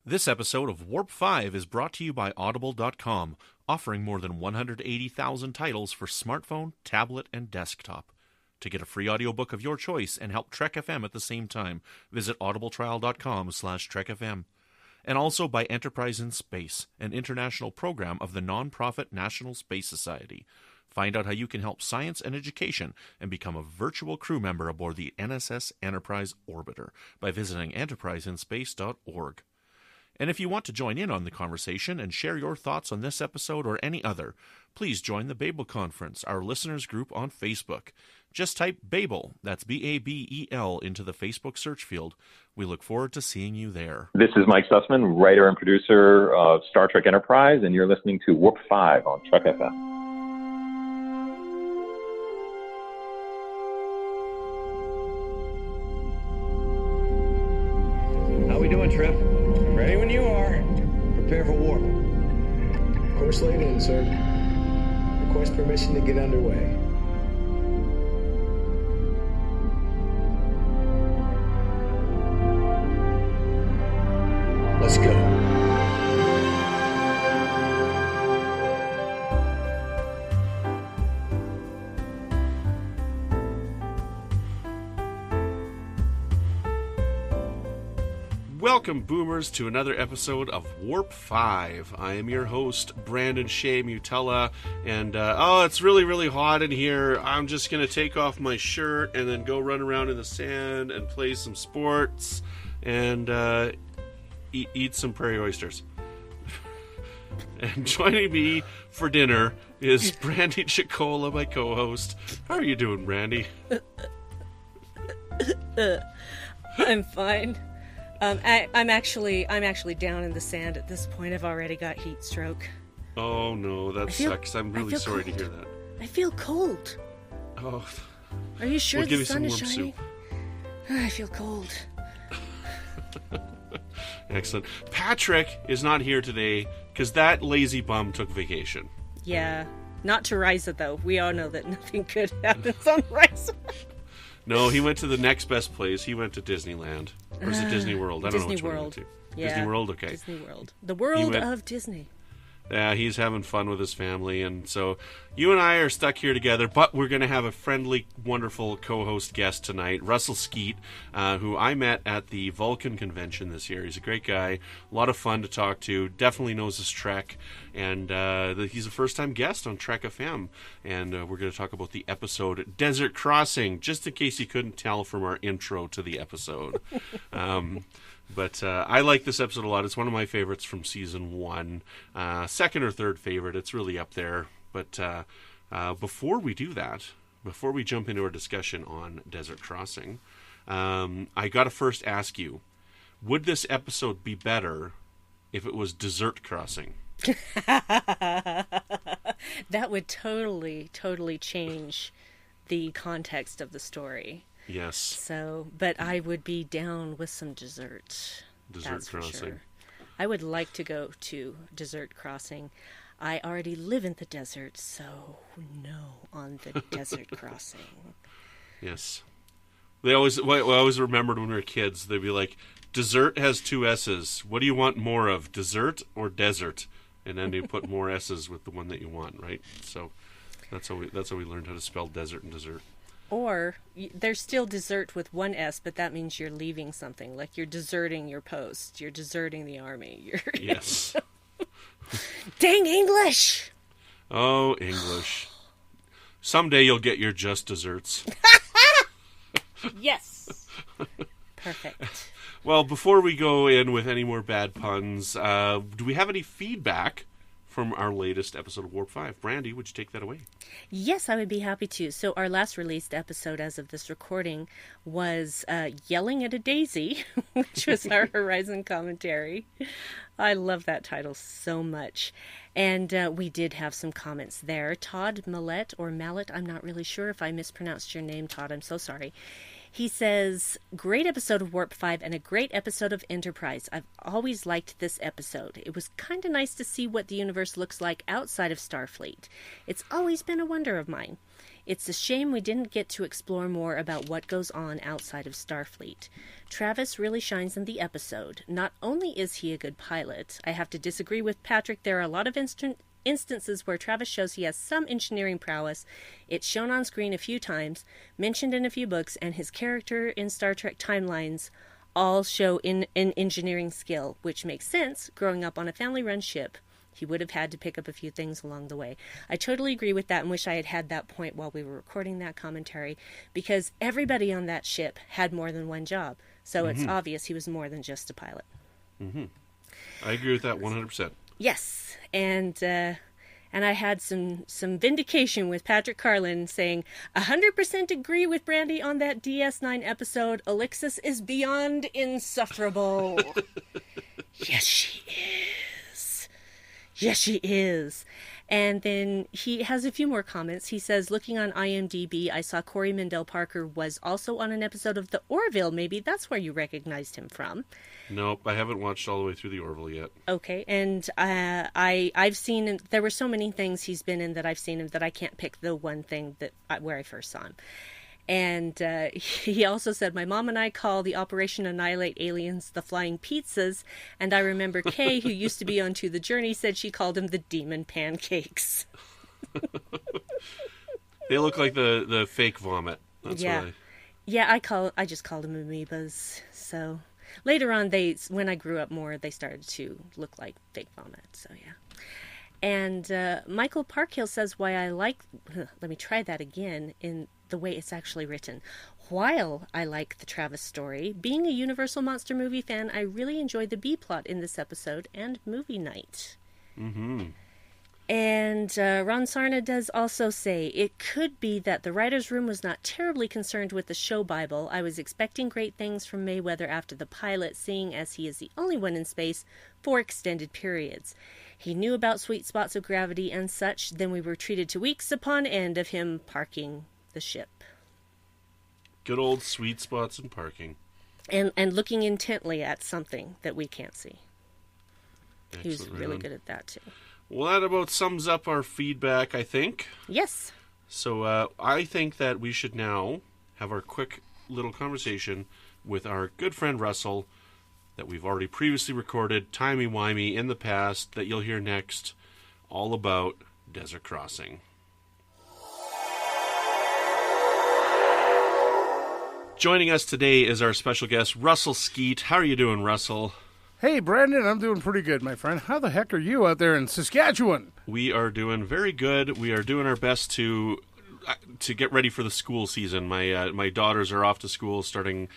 This episode of Warp 5 is brought to you by Audible.com, offering more than 180,000 titles for smartphone, tablet, and desktop. To get a free audiobook of your choice and help Trek FM at the same time, visit audibletrial.com/trekfm. And also by Enterprise in Space, an international program of the non-profit National Space Society. Find out how you can help science and education and become a virtual crew member aboard the NSS Enterprise Orbiter by visiting enterpriseinspace.org. And if you want to join in on the conversation and share your thoughts on this episode or any other, please join the Babel Conference, our listeners group on Facebook. Just type Babel, that's B-A-B-E-L, into the Facebook search field. We look forward to seeing you there. This is Mike Sussman, writer and producer of Star Trek Enterprise, and you're listening to Warp 5 on Trek FM. How we doing, Trip? Ready when you are. Prepare for warp. Course laid in, sir. Request permission to get underway. Let's go. Welcome, Boomers, to another episode of Warp 5. I am your host, Brandon-Shea Mutala, and it's really, really hot in here. I'm just going to take off my shirt and then go run around in the sand and play some sports and eat some prairie oysters. And joining me for dinner is Brandi Jackola, my co-host. How are you doing, Brandi? I'm fine. I'm actually down in the sand at this point. I've already got heat stroke. Oh no, that sucks. I'm really sorry to hear that. I feel cold. Oh. Are you sure the sun is shining? Soup. I feel cold. Excellent. Patrick is not here today because that lazy bum took vacation. Yeah, not to Risa though. We all know that nothing good happens on Risa. No, he went to the next best place. He went to Disneyland. Or is it Disney World? I don't know which one he went to. Yeah. Disney World? Okay. Disney World. The world of Disney. Yeah, he's having fun with his family, and so you and I are stuck here together, but we're going to have a friendly, wonderful co-host guest tonight, Russell Skeet, who I met at the Vulcan convention this year. He's a great guy, a lot of fun to talk to, definitely knows his Trek, and he's a first-time guest on Trek FM, and we're going to talk about the episode Desert Crossing, just in case you couldn't tell from our intro to the episode. But I like this episode a lot. It's one of my favorites from season 1. Second or third favorite. It's really up there. But before we do that, before we jump into our discussion on Desert Crossing, I got to first ask you, would this episode be better if it was Desert Crossing? That would totally change the context of the story. Yes. So, but I would be down with some dessert. Desert Crossing. Sure. I would like to go to Desert Crossing. I already live in the desert, so no on the Desert Crossing. Yes. I always remembered when we were kids, they'd be like, dessert has 2 S's. What do you want more of, dessert or desert? And then you put more S's with the one that you want, right? So that's how we learned how to spell desert and dessert. Or there's still dessert with 1 S, but that means you're leaving something. Like you're deserting your post. You're deserting the army. Yes. Dang English! Oh, English. Someday you'll get your just desserts. Yes. Perfect. Well, before we go in with any more bad puns, do we have any feedback from our latest episode of Warp 5. Brandi, would you take that away? Yes, I would be happy to. So our last released episode as of this recording was Yelling at a Daisy, which was our Horizon commentary. I love that title so much. And we did have some comments there. Todd Mallet, I'm not really sure if I mispronounced your name, Todd. I'm so sorry. He says, great episode of Warp 5 and a great episode of Enterprise. I've always liked this episode. It was kind of nice to see what the universe looks like outside of Starfleet. It's always been a wonder of mine. It's a shame we didn't get to explore more about what goes on outside of Starfleet. Travis really shines in the episode. Not only is he a good pilot, I have to disagree with Patrick. There are a lot of instances where Travis shows he has some engineering prowess. It's shown on screen a few times, mentioned in a few books, and his character in Star Trek timelines all show an engineering skill, which makes sense growing up on a family-run ship. He would have had to pick up a few things along the way. I totally agree with that and wish I had had that point while we were recording that commentary, because everybody on that ship had more than one job. So it's obvious he was more than just a pilot. Mm-hmm. I agree with that 100%. Yes, and I had some vindication with Patrick Carlin saying, 100% agree with Brandi on that DS9 episode. Alexis is beyond insufferable. Yes, she is. Yes, she is. And then he has a few more comments. He says, looking on IMDb, I saw Corey Mendel Parker was also on an episode of The Orville. Maybe that's where you recognized him from. Nope, I haven't watched all the way through The Orville yet. Okay, and I've seen, there were so many things he's been in that I've seen him that I can't pick the one thing that where I first saw him. And he also said, my mom and I call the Operation Annihilate aliens the Flying Pizzas, and I remember Kay, who used to be on To the Journey, said she called him the Demon Pancakes. They look like the fake vomit. That's yeah. why. Yeah, I just called them amoebas. So later on, when I grew up more, they started to look like fake vomit. So yeah. And Michael Parkhill says, why I like, let me try that again in the way it's actually written. While I like the Travis story, being a Universal Monster movie fan, I really enjoyed the B-plot in this episode and movie night. Mm-hmm. And Ron Sarna does also say, it could be that the writer's room was not terribly concerned with the show Bible. I was expecting great things from Mayweather after the pilot, seeing as he is the only one in space for extended periods. He knew about sweet spots of gravity and such, then we were treated to weeks upon end of him parking the ship. Good old sweet spots and parking. And looking intently at something that we can't see. Excellent, he was really good at that, too. Well, that about sums up our feedback, I think. Yes. So I think that we should now have our quick little conversation with our good friend Russell that we've already previously recorded, timey-wimey in the past, that you'll hear next, all about Desert Crossing. Joining us today is our special guest, Russell Skeet. How are you doing, Russell? Hey, Brandon, I'm doing pretty good, my friend. How the heck are you out there in Saskatchewan? We are doing very good. We are doing our best to get ready for the school season. My daughters are off to school starting,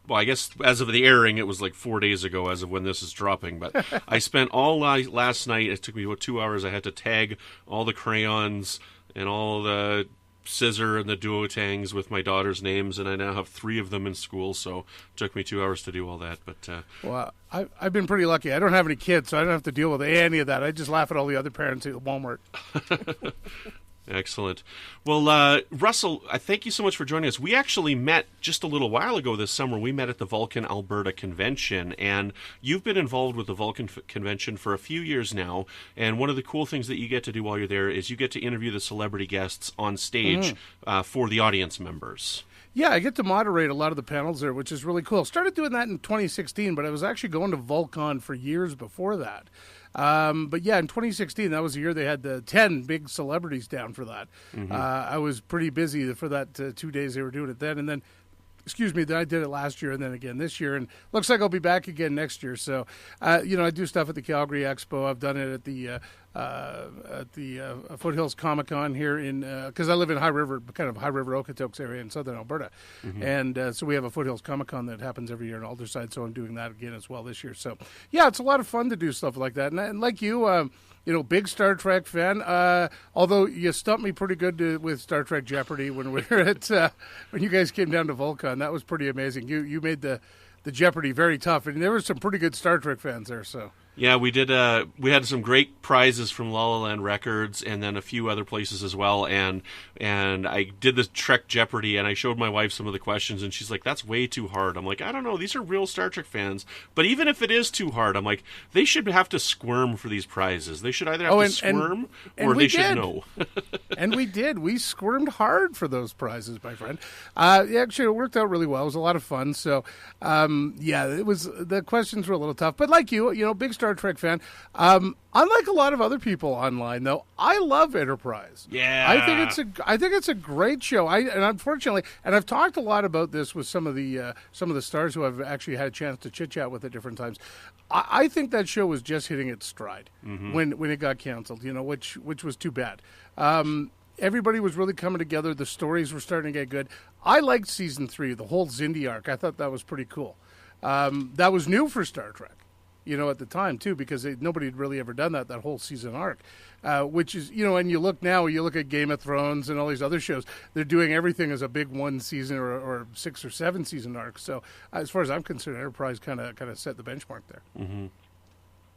well, I guess as of the airing, it was like 4 days ago as of when this is dropping. But I spent all last night, it took me about 2 hours. I had to tag all the crayons and all the scissor and the duotangs with my daughter's names, and I now have 3 of them in school, so it took me 2 hours to do all that. But well, I've been pretty lucky. I don't have any kids, so I don't have to deal with any of that. I just laugh at all the other parents at Walmart. Excellent. Well, Russell, I thank you so much for joining us. We actually met just a little while ago this summer. We met at the Vulcan Alberta Convention, and you've been involved with the Vulcan Convention for a few years now, and one of the cool things that you get to do while you're there is you get to interview the celebrity guests on stage for the audience members. Yeah, I get to moderate a lot of the panels there, which is really cool. Started doing that in 2016, but I was actually going to Vulcan for years before that. But yeah, in 2016, that was the year they had the 10 big celebrities down for that. Mm-hmm. I was pretty busy for that 2 days they were doing it then. And then, then I did it last year and then again this year. And looks like I'll be back again next year. So, I do stuff at the Calgary Expo. I've done it at the Foothills Comic-Con here because I live in High River Okotoks area in southern Alberta. Mm-hmm. And so we have a Foothills Comic-Con that happens every year in Aldersyde, so I'm doing that again as well this year. So, yeah, it's a lot of fun to do stuff like that. And like you, big Star Trek fan, although you stumped me pretty good with Star Trek Jeopardy when we were at when you guys came down to Vulcan. That was pretty amazing. You made the Jeopardy very tough, and there were some pretty good Star Trek fans there, so... Yeah, we did. We had some great prizes from La La Land Records, and then a few other places as well. And I did the Trek Jeopardy, and I showed my wife some of the questions, and she's like, "That's way too hard." I'm like, "I don't know. These are real Star Trek fans, but even if it is too hard, I'm like, they should have to squirm for these prizes. They should either have to squirm or they should know." And we did. We squirmed hard for those prizes, my friend. Actually, it worked out really well. It was a lot of fun. So, it was. The questions were a little tough, but like you know, big Star Trek fan. Unlike a lot of other people online, though, I love Enterprise. Yeah, I think it's a great show. And unfortunately, and I've talked a lot about this with some of the stars who I've actually had a chance to chit chat with at different times. I think that show was just hitting its stride when it got canceled. You know, which was too bad. Everybody was really coming together. The stories were starting to get good. I liked season 3, the whole Xindi arc. I thought that was pretty cool. That was new for Star Trek. You know, at the time, too, because nobody had really ever done that whole season arc, which is, you know, and you look at Game of Thrones and all these other shows, they're doing everything as a big 1 season or 6 or 7 season arc. So as far as I'm concerned, Enterprise kind of set the benchmark there. Mm-hmm.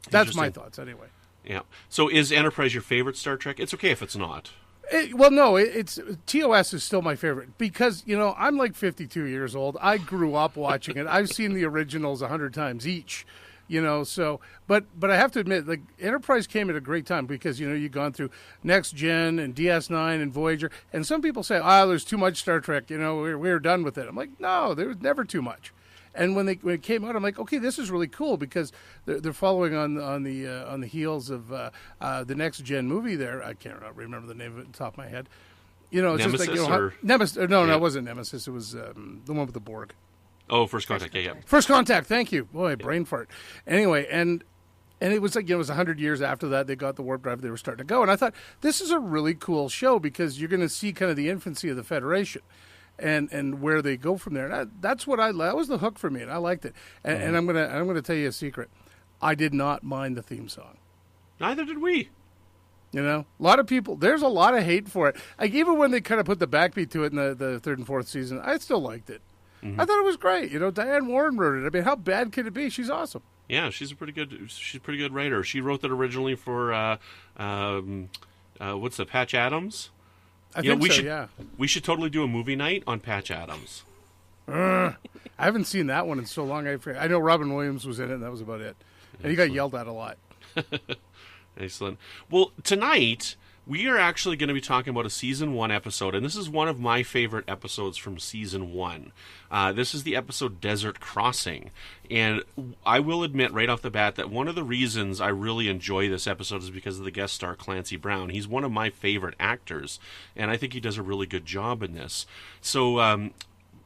That's my thoughts anyway. Yeah. So is Enterprise your favorite Star Trek? It's okay if it's not. It's TOS is still my favorite because, you know, I'm like 52 years old. I grew up watching it. I've seen the originals 100 times each. You know, so, but I have to admit, like, Enterprise came at a great time because, you know, you've gone through Next Gen and DS9 and Voyager, and some people say, there's too much Star Trek, you know, we're done with it. I'm like, no, there was never too much. And when it came out, I'm like, okay, this is really cool because they're following on the heels of the Next Gen movie there. I can't remember the name of it on the top of my head. You know, it's Nemesis, just like, you know, Nemesis. No, it wasn't Nemesis. It was the one with the Borg. Oh, First Contact. Yeah. First Contact. Thank you. Boy, brain fart. Anyway, and it was like, you know, it was 100 years after that they got the warp drive. They were starting to go, and I thought this is a really cool show because you're going to see kind of the infancy of the Federation, and where they go from there. And that's what that was the hook for me, and I liked it. And I'm gonna tell you a secret. I did not mind the theme song. Neither did we. You know, a lot of people. There's a lot of hate for it. Like even when they kind of put the backbeat to it in the 3rd and 4th season, I still liked it. I thought it was great. You know, Diane Warren wrote it. I mean, how bad could it be? She's awesome. Yeah, she's a pretty good writer. She wrote that originally for what's the Patch Adams? I think so. Yeah, we should totally do a movie night on Patch Adams. I haven't seen that one in so long. I know Robin Williams was in it, and that was about it. And he got yelled at a lot. Excellent. Well, tonight we are actually going to be talking about a season 1 episode, and this is one of my favorite episodes from season 1. This is the episode Desert Crossing, and I will admit right off the bat that one of the reasons I really enjoy this episode is because of the guest star Clancy Brown. He's one of my favorite actors, and I think he does a really good job in this. So,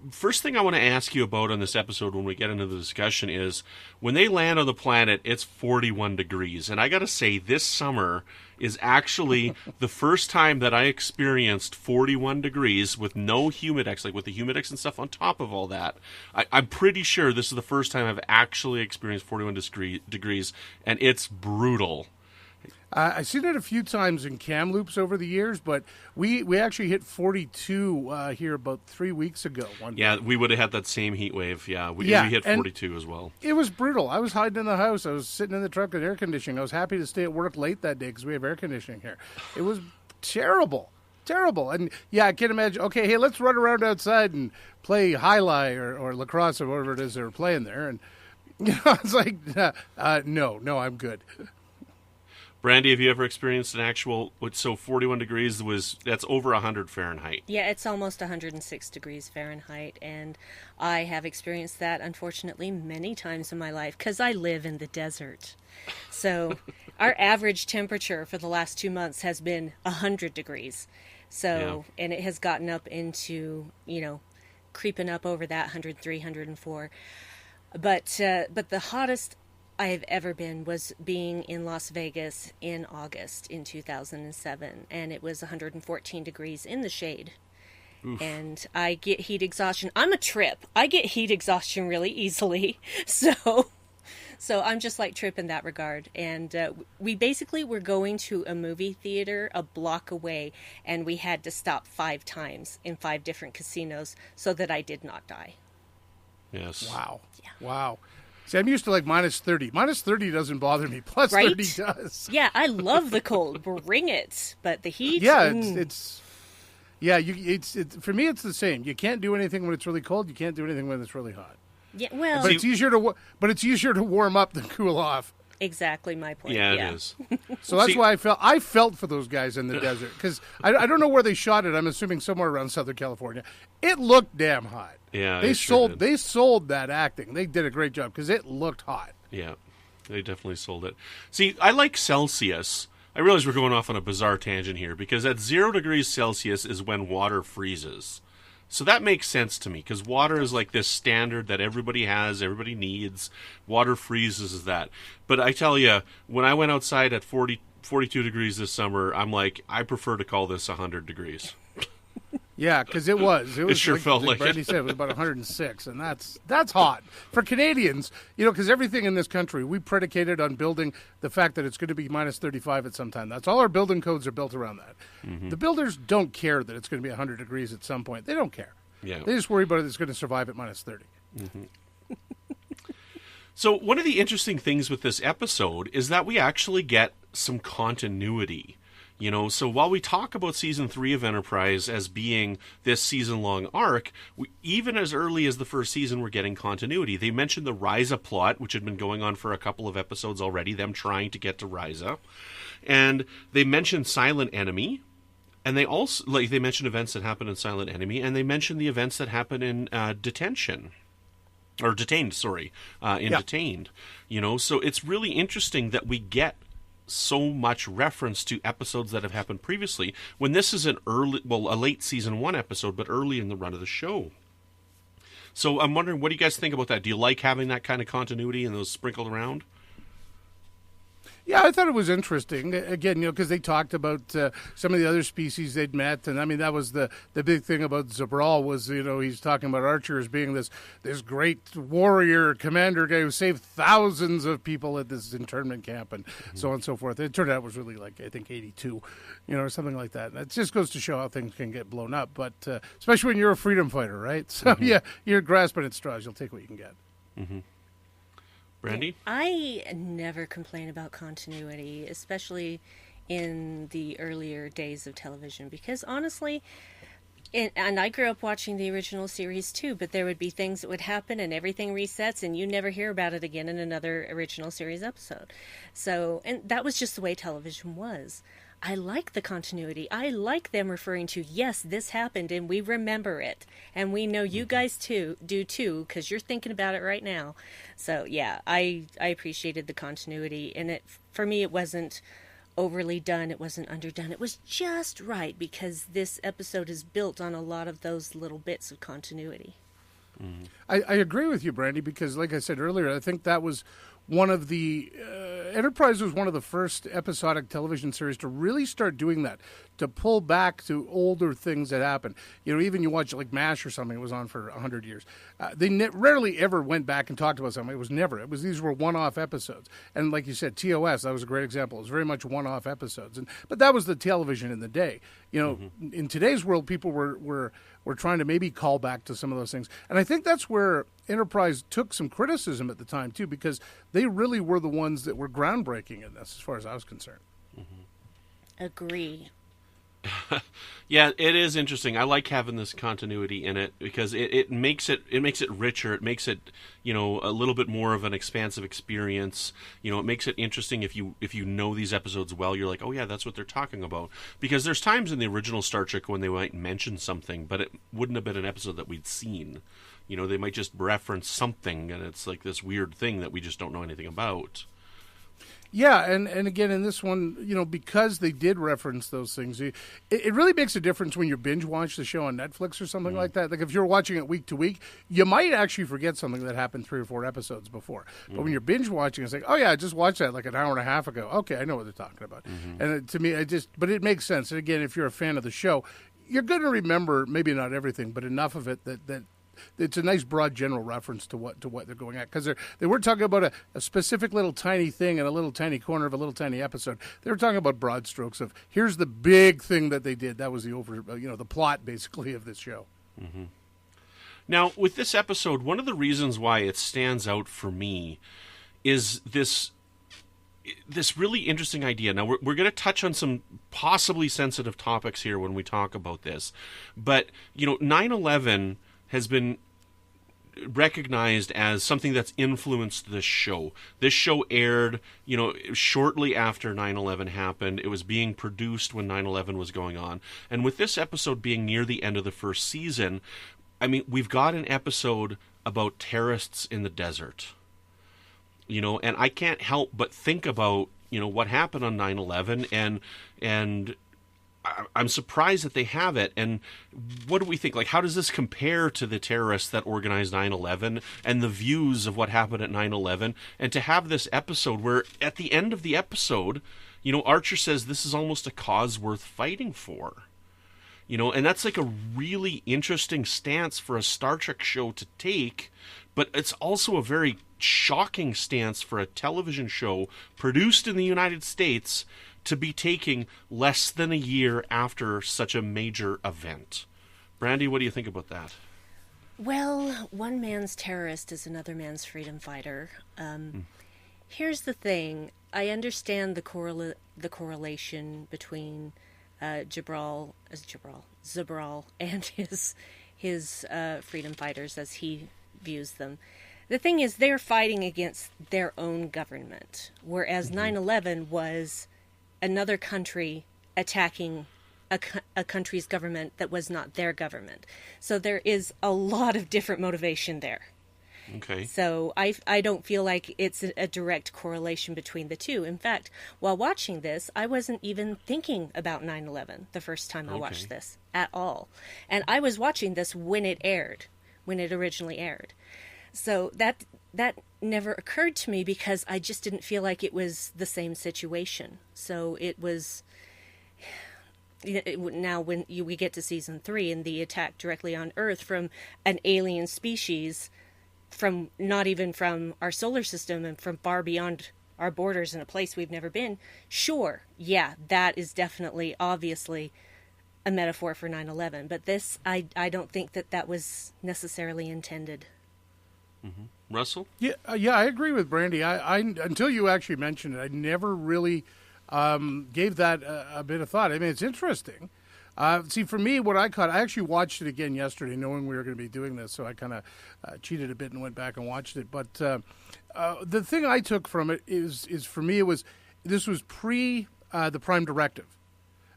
first thing I want to ask you about on this episode when we get into the discussion is when they land on the planet, it's 41 degrees. And I got to say, this summer is actually the first time that I experienced 41 degrees with no Humidex, like with the Humidex and stuff on top of all that. I'm pretty sure this is the first time I've actually experienced 41 degrees, and it's brutal. I've seen it a few times in Kamloops over the years, but we actually hit 42 here about 3 weeks ago. Yeah, we would have had that same heat wave. Yeah, we hit 42 as well. It was brutal. I was hiding in the house. I was sitting in the truck with air conditioning. I was happy to stay at work late that day because we have air conditioning here. It was terrible. Terrible. And yeah, I can imagine, okay, hey, let's run around outside and play High-Lie or lacrosse or whatever it is they're playing there. And you know, it's like, no, I'm good. Brandi, have you ever experienced an actual, so 41 degrees that's over 100 Fahrenheit? Yeah, it's almost 106 degrees Fahrenheit, and I have experienced that, unfortunately, many times in my life, because I live in the desert. So our average temperature for the last 2 months has been 100 degrees. So, yeah. And it has gotten up into, you know, creeping up over that 103, 104. But the hottest I have ever been was being in Las Vegas in August in 2007, and it was 114 degrees in the shade. Oof. And I get heat exhaustion. I'm a Trip. I get heat exhaustion really easily, so I'm just like Trip in that regard. And we basically were going to a movie theater a block away, and we had to stop 5 times in 5 different casinos so that I did not die. Yes. Wow. Yeah. Wow. See, I'm used to like minus 30. Minus 30 doesn't bother me. Plus Right? 30 does. Yeah, I love the cold. Bring it. But the heat? Yeah, it's for me, it's the same. You can't do anything when it's really cold. You can't do anything when it's really hot. Yeah, well... But it's easier to warm up than cool off. Exactly my point. Yeah, it is. So that's why I felt for those guys in the desert, because I don't know where they shot it. I'm assuming somewhere around Southern California. It looked damn hot. Yeah, they sure sold that acting. They did a great job because it looked hot. Yeah, they definitely sold it. See, I like Celsius. I realize we're going off on a bizarre tangent here, because at 0 degrees Celsius is when water freezes. So that makes sense to me, because water is like this standard that everybody has, everybody needs. Water freezes is that. But I tell you, when I went outside at 42 degrees this summer, I'm like, I prefer to call this 100 degrees. Yeah, because it was. It sure felt like Brandi said, it was about 106, and that's hot. For Canadians, because everything in this country, we predicated on building the fact that it's going to be minus 35 at some time. That's all our building codes are built around that. Mm-hmm. The builders don't care that it's going to be 100 degrees at some point. They don't care. Yeah. They just worry about it. It's going to survive at minus 30. Mm-hmm. So one of the interesting things with this episode is that we actually get some continuity. So while we talk about Season 3 of Enterprise as being this season-long arc, even as early as the first season, we're getting continuity. They mentioned the Risa plot, which had been going on for a couple of episodes already, them trying to get to Risa. And they mentioned Silent Enemy, and they also they mentioned events that happened in Silent Enemy, and they mentioned the events that happened in Detained. Detained. So it's really interesting that we get so much reference to episodes that have happened previously when this is a late season 1 episode, but early in the run of the show. So I'm wondering, what do you guys think about that? Do you like having that kind of continuity and those sprinkled around? Yeah, I thought it was interesting. Again, because they talked about some of the other species they'd met, and I mean that was the big thing about Zabral was he's talking about Archer as being this great warrior commander guy who saved thousands of people at this internment camp and so on and so forth. It turned out it was really like I think 82, or something like that. And it just goes to show how things can get blown up, but especially when you're a freedom fighter, right? So yeah, you're grasping at straws. You'll take what you can get. Mm-hmm. Brandi? I never complain about continuity, especially in the earlier days of television, because honestly, and I grew up watching the original series too, but there would be things that would happen and everything resets and you never hear about it again in another original series episode. So, and that was just the way television was. I like the continuity. I like them referring to, yes, this happened and we remember it. And we know you guys do too, because you're thinking about it right now. So, yeah, I appreciated the continuity. And for me, it wasn't overly done. It wasn't underdone. It was just right, because this episode is built on a lot of those little bits of continuity. Mm. I agree with you, Brandi, because like I said earlier, I think that was one of the Enterprise was one of the first episodic television series to really start doing that, to pull back to older things that happened. Even you watch like MASH or something, it was on for 100 years. They rarely ever went back and talked about something. It was never. These were one-off episodes. And like you said, TOS, that was a great example. It was very much one-off episodes. But that was the television in the day. In today's world, people were trying to maybe call back to some of those things. And I think that's where Enterprise took some criticism at the time, too, because they really were the ones that were groundbreaking in this, as far as I was concerned. Mm-hmm. Agree. Yeah, it is interesting. I like having this continuity in it because it makes it richer. It makes it a little bit more of an expansive experience. It makes it interesting if you know these episodes well. You're like, oh yeah, that's what they're talking about. Because there's times in the original Star Trek when they might mention something, but it wouldn't have been an episode that we'd seen. They might just reference something, and it's like this weird thing that we just don't know anything about. Yeah, and again, in this one, because they did reference those things, it really makes a difference when you binge watch the show on Netflix or something like that. Like if you're watching it week to week, you might actually forget something that happened 3 or 4 episodes before. But when you're binge watching, it's like, oh yeah, I just watched that like an hour and a half ago. Okay, I know what they're talking about. And to me, but it makes sense. And again, if you're a fan of the show, you're going to remember maybe not everything, but enough of it that it's a nice broad general reference to what they're going at, because they weren't talking about a specific little tiny thing in a little tiny corner of a little tiny episode. They were talking about broad strokes of here's the big thing that they did. That was the the plot basically of this show. Mm-hmm. Now, with this episode, one of the reasons why it stands out for me is this really interesting idea. Now, we're going to touch on some possibly sensitive topics here when we talk about this. But, 9/11 has been recognized as something that's influenced this show. This show aired, shortly after 9/11 happened. It was being produced when 9/11 was going on. And with this episode being near the end of the first season, we've got an episode about terrorists in the desert. And I can't help but think about, what happened on 9/11, and I'm surprised that they have it. And what do we think? Like, how does this compare to the terrorists that organized 9/11 and the views of what happened at 9/11? And to have this episode where at the end of the episode, Archer says this is almost a cause worth fighting for. And that's like a really interesting stance for a Star Trek show to take, but it's also a very shocking stance for a television show produced in the United States to be taking less than a year after such a major event. Brandi, what do you think about that? Well, one man's terrorist is another man's freedom fighter. Here's the thing. I understand the correlation between Zabral and his freedom fighters as he views them. The thing is, they're fighting against their own government, whereas 9/11 was another country attacking a country's government that was not their government. So there is a lot of different motivation there. Okay. So I don't feel like it's a direct correlation between the two. In fact, while watching this, I wasn't even thinking about 9/11 the first time I watched this at all. And I was watching this when it originally aired. So that never occurred to me because I just didn't feel like it was the same situation. So it was... Now, when we get to season 3 and the attack directly on Earth from an alien species, from not even from our solar system and from far beyond our borders in a place we've never been, sure, yeah, that is definitely, obviously, a metaphor for 9/11. But this, I don't think that was necessarily intended. Mm-hmm. Russell? Yeah, I agree with Brandi. I until you actually mentioned it, I never really gave that a bit of thought. It's interesting. See, for me, what I actually watched it again yesterday, knowing we were going to be doing this, so I kind of cheated a bit and went back and watched it. But the thing I took from it is for me, this was pre the Prime Directive.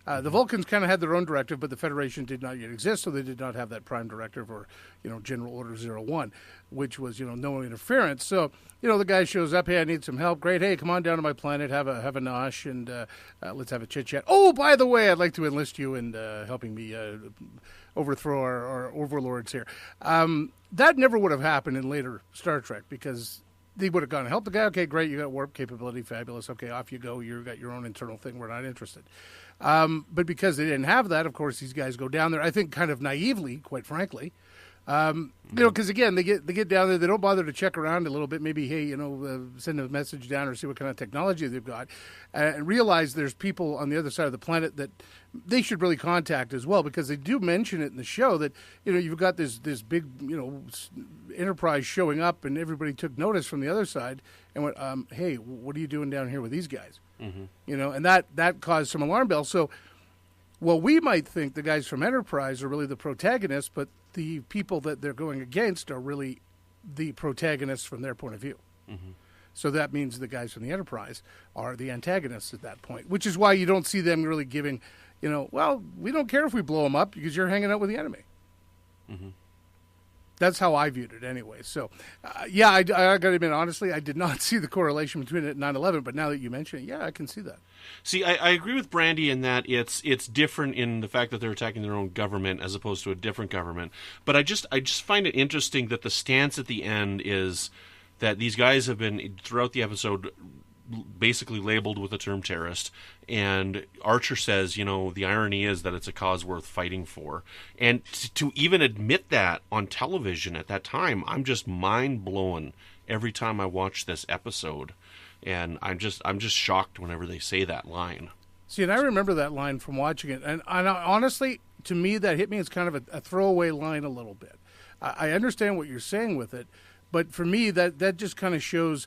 The Vulcans kind of had their own directive, but the Federation did not yet exist, so they did not have that Prime Directive or, General Order 01, which was, no interference. So, the guy shows up, hey, I need some help. Great, hey, come on down to my planet, have a nosh, and let's have a chit-chat. Oh, by the way, I'd like to enlist you in helping me overthrow our overlords here. That never would have happened in later Star Trek, because they would have gone and helped the guy. Okay, great, you got warp capability, fabulous. Okay, off you go. You've got your own internal thing. We're not interested. But because they didn't have that, of course, these guys go down there, I think kind of naively, quite frankly. Because, again, they get down there. They don't bother to check around a little bit. Maybe, hey, send a message down or see what kind of technology they've got. And realize there's people on the other side of the planet that they should really contact as well, because they do mention it in the show that, you've got this big, Enterprise showing up, and everybody took notice from the other side and went, hey, what are you doing down here with these guys? Mm-hmm. And that caused some alarm bells. So, well, we might think the guys from Enterprise are really the protagonists, but the people that they're going against are really the protagonists from their point of view. Mm-hmm. So that means the guys from the Enterprise are the antagonists at that point, which is why you don't see them really giving, well, we don't care if we blow them up because you're hanging out with the enemy. Mm-hmm. That's how I viewed it anyway. So, I got to admit, honestly, I did not see the correlation between it and 9/11, but now that you mention it, yeah, I can see that. See, I agree with Brandi in that it's different in the fact that they're attacking their own government as opposed to a different government. But I just find it interesting that the stance at the end is that these guys have been, throughout the episode, basically labeled with the term terrorist, and Archer says, the irony is that it's a cause worth fighting for. And to even admit that on television at that time, I'm just mind-blown every time I watch this episode. And I'm just shocked whenever they say that line. See, and I remember that line from watching it, and honestly, to me, that hit me as kind of a throwaway line a little bit. I understand what you're saying with it, but for me, that just kind of shows,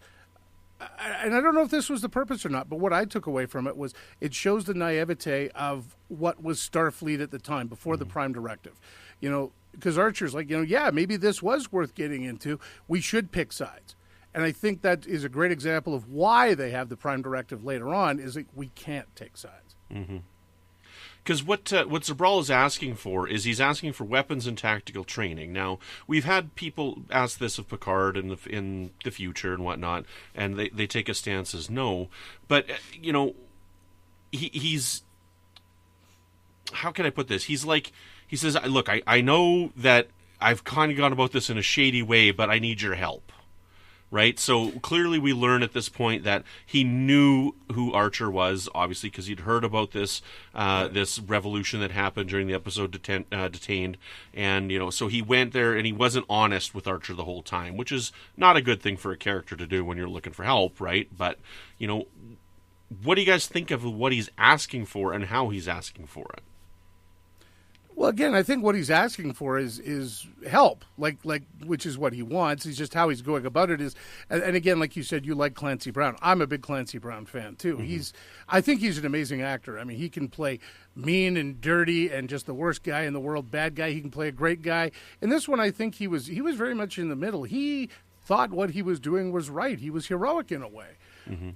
and I don't know if this was the purpose or not, but what I took away from it was it shows the naivete of what was Starfleet at the time, before the Prime Directive. Because Archer's like, yeah, maybe this was worth getting into. We should pick sides. And I think that is a great example of why they have the Prime Directive later on, is that we can't take sides. Because what Zabral is asking for is he's asking for weapons and tactical training. Now, we've had people ask this of Picard in the future and whatnot, and they take a stance as no. But, he's... How can I put this? He says, look, I know that I've kind of gone about this in a shady way, but I need your help. Right? So clearly we learn at this point that he knew who Archer was, obviously, because he'd heard about this this revolution that happened during the episode Detained. And, so he went there and he wasn't honest with Archer the whole time, which is not a good thing for a character to do when you're looking for help, right? But, what do you guys think of what he's asking for and how he's asking for it? Well, again, I think what he's asking for is help, like which is what he wants. It's just how he's going about it is, and again, like you said, you like Clancy Brown. I'm a big Clancy Brown fan too. I think he's an amazing actor. I mean, he can play mean and dirty and just the worst guy in the world, bad guy. He can play a great guy. In this one, I think he was very much in the middle. He thought what he was doing was right. He was heroic in a way.